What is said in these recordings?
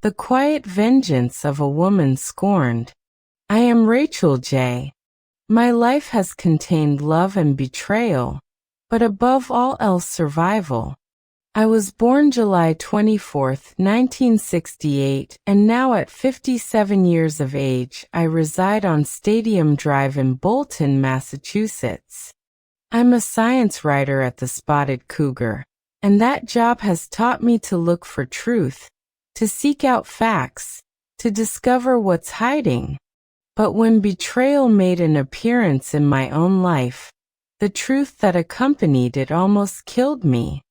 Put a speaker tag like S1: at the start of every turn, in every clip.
S1: The quiet vengeance of a woman scorned. I am Rachel J. My life has contained love and betrayal, but above all else survival. I was born July 24, 1968, and now at 57 years of age, I reside on Stadium Drive in Bolton, Massachusetts. I'm a science writer at the Spotted Cougar, and that job has taught me to look for truth, to seek out facts, to discover what's hiding. But when betrayal made an appearance in my own life, the truth that accompanied it almost killed me.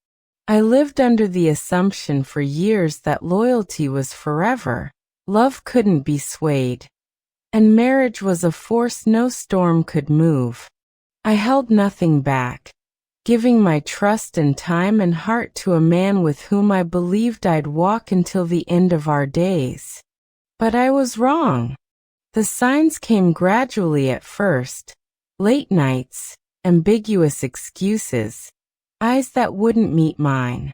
S1: I lived under the assumption for years that loyalty was forever, love couldn't be swayed, and marriage was a force no storm could move. I held nothing back, giving my trust and time and heart to a man with whom I believed I'd walk until the end of our days. But I was wrong. The signs came gradually at first: late nights, ambiguous excuses, eyes that wouldn't meet mine.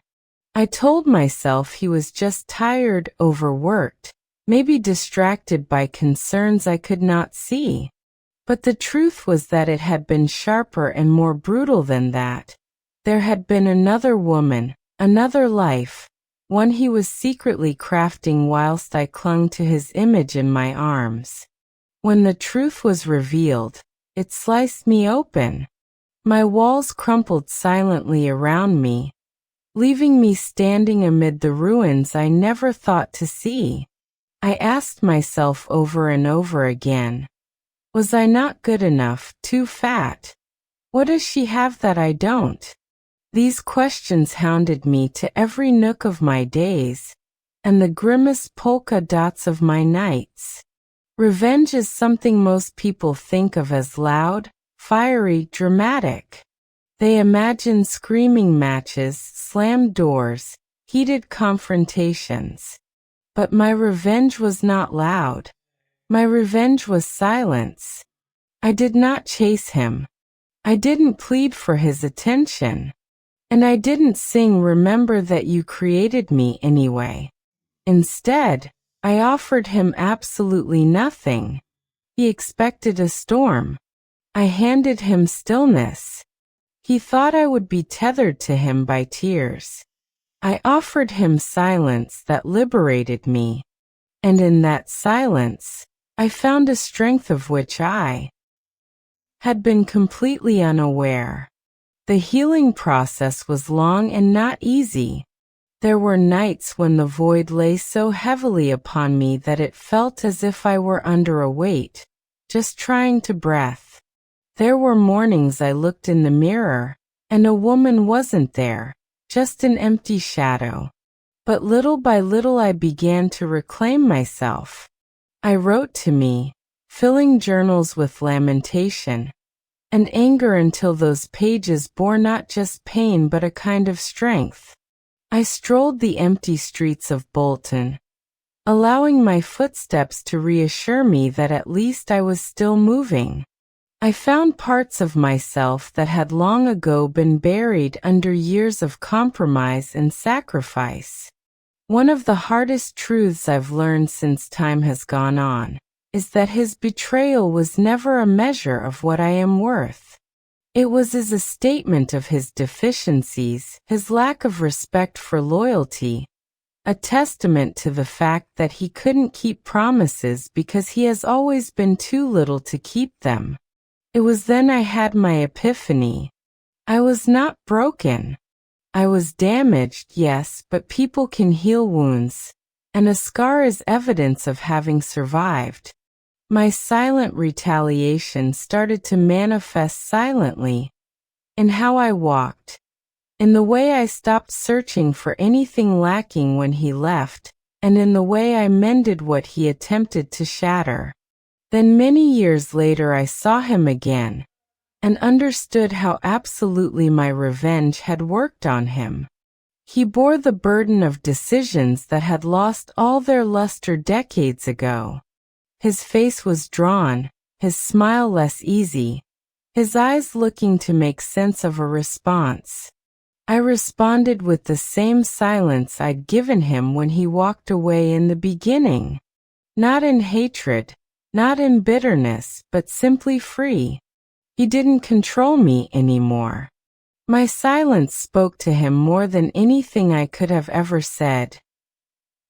S1: I told myself he was just tired, overworked, maybe distracted by concerns I could not see. But the truth was that it had been sharper and more brutal than that. There had been another woman, another life, one he was secretly crafting whilst I clung to his image in my arms. When the truth was revealed, it sliced me open. My walls crumpled silently around me, leaving me standing amid the ruins I never thought to see. I asked myself over and over again, was I not good enough, too fat? What does she have that I don't? These questions hounded me to every nook of my days, and the grimmest polka dots of my nights. Revenge is something most people think of as loud, fiery, dramatic. They imagine screaming matches, slammed doors, heated confrontations. But my revenge was not loud. My revenge was silence. I did not chase him. I didn't plead for his attention. And I didn't sing "Remember That You Created Me" anyway. Instead, I offered him absolutely nothing. He expected a storm. I handed him stillness. He thought I would be tethered to him by tears. I offered him silence that liberated me. And in that silence, I found a strength of which I had been completely unaware. The healing process was long and not easy. There were nights when the void lay so heavily upon me that it felt as if I were under a weight, just trying to breathe. There were mornings I looked in the mirror, and a woman wasn't there, just an empty shadow. But little by little I began to reclaim myself. I wrote to me, filling journals with lamentation and anger until those pages bore not just pain but a kind of strength. I strolled the empty streets of Bolton, allowing my footsteps to reassure me that at least I was still moving. I found parts of myself that had long ago been buried under years of compromise and sacrifice. One of the hardest truths I've learned since time has gone on is that his betrayal was never a measure of what I am worth. It was as a statement of his deficiencies, his lack of respect for loyalty, a testament to the fact that he couldn't keep promises because he has always been too little to keep them. It was then I had my epiphany. I was not broken. I was damaged, yes, but people can heal wounds, and a scar is evidence of having survived. My silent retaliation started to manifest silently, in how I walked, in the way I stopped searching for anything lacking when he left, and in the way I mended what he attempted to shatter. Then many years later I saw him again, and understood how absolutely my revenge had worked on him. He bore the burden of decisions that had lost all their luster decades ago. His face was drawn, his smile less easy, his eyes looking to make sense of a response. I responded with the same silence I'd given him when he walked away in the beginning. Not in hatred, not in bitterness, but simply free. He didn't control me anymore. My silence spoke to him more than anything I could have ever said.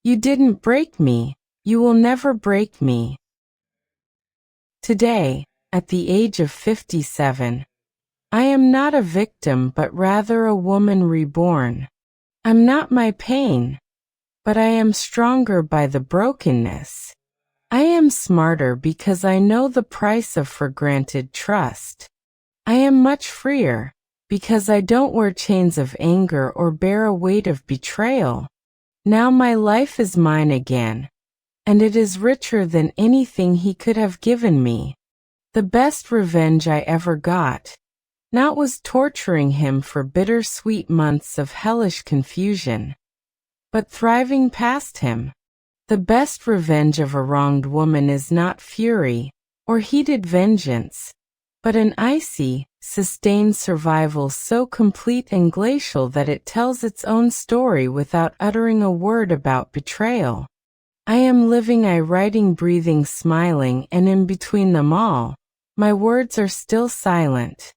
S1: You didn't break me. You will never break me. Today, at the age of 57, I am not a victim but rather a woman reborn. I'm not my pain, but I am stronger by the brokenness. I am smarter because I know the price of for granted trust. I am much freer because I don't wear chains of anger or bear a weight of betrayal. Now my life is mine again, and it is richer than anything he could have given me. The best revenge I ever got, not was torturing him for bittersweet months of hellish confusion, but thriving past him. The best revenge of a wronged woman is not fury or heated vengeance, but an icy, sustained survival so complete and glacial that it tells its own story without uttering a word about betrayal. I am living, writing, breathing, smiling, and in between them all, my words are still silent.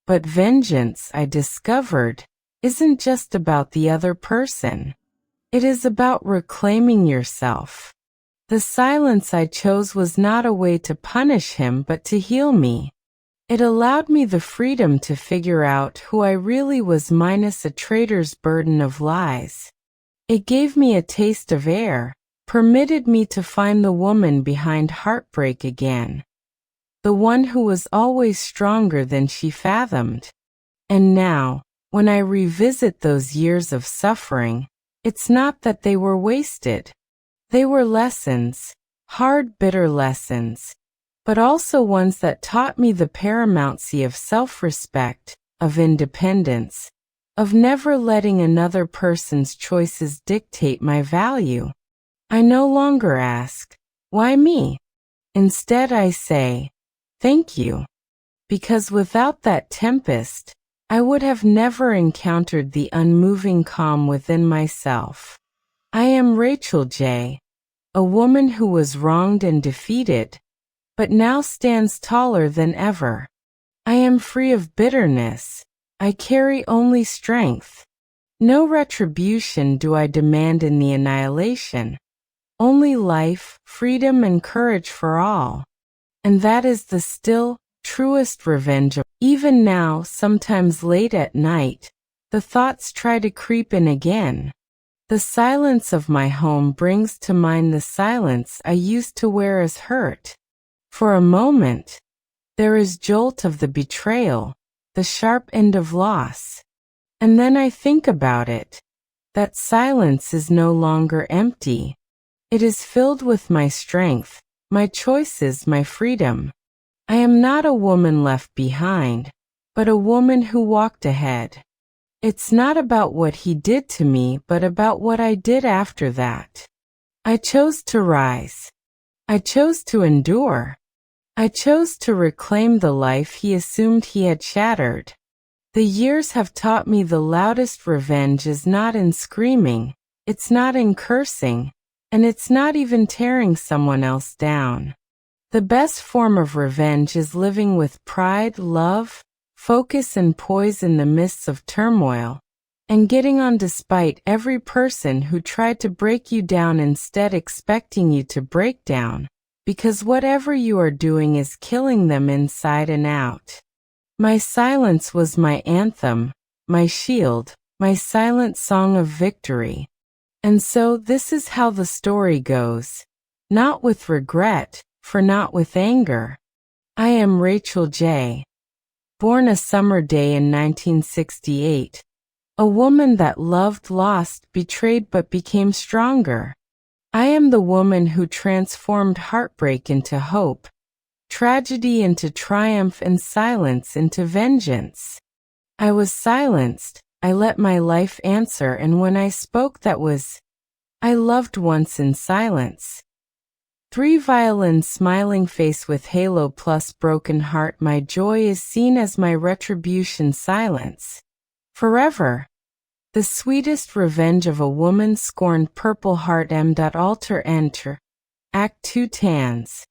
S1: But vengeance, I discovered, isn't just about the other person. It is about reclaiming yourself. The silence I chose was not a way to punish him but to heal me. It allowed me the freedom to figure out who I really was minus a traitor's burden of lies. It gave me a taste of air, permitted me to find the woman behind heartbreak again. The one who was always stronger than she fathomed. And now, when I revisit those years of suffering, it's not that they were wasted. They were lessons, hard, bitter lessons, but also ones that taught me the paramountcy of self-respect, of independence, of never letting another person's choices dictate my value. I no longer ask, why me? Instead I say, thank you. Because without that tempest, I would have never encountered the unmoving calm within myself. I am Rachel J., a woman who was wronged and defeated, but now stands taller than ever. I am free of bitterness. I carry only strength. No retribution do I demand in the annihilation. Only life, freedom, and courage for all. And that is the still, truest revenge. Even now, sometimes late at night, the thoughts try to creep in again. The silence of my home brings to mind the silence I used to wear as hurt. For a moment, there is jolt of the betrayal, the sharp end of loss. And then I think about it. That silence is no longer empty. It is filled with my strength, my choices, my freedom. I am not a woman left behind, but a woman who walked ahead. It's not about what he did to me, but about what I did after that. I chose to rise. I chose to endure. I chose to reclaim the life he assumed he had shattered. The years have taught me the loudest revenge is not in screaming, it's not in cursing, and it's not even tearing someone else down. The best form of revenge is living with pride, love, focus, and poise in the midst of turmoil, and getting on despite every person who tried to break you down, instead expecting you to break down, because whatever you are doing is killing them inside and out. My silence was my anthem, my shield, my silent song of victory. And so this is how the story goes. Not with regret, for not with anger. I am Rachel J., born a summer day in 1968. A woman that loved, lost, betrayed, but became stronger. I am the woman who transformed heartbreak into hope, tragedy into triumph, and silence into vengeance. I was silenced. I let my life answer, and when I spoke, that was, I loved once in silence. 3 violins, smiling face with halo plus broken heart. My joy is seen as my retribution. Silence. Forever. The sweetest revenge of a woman scorned. Purple Heart. Alter enter. Act 2 Tans.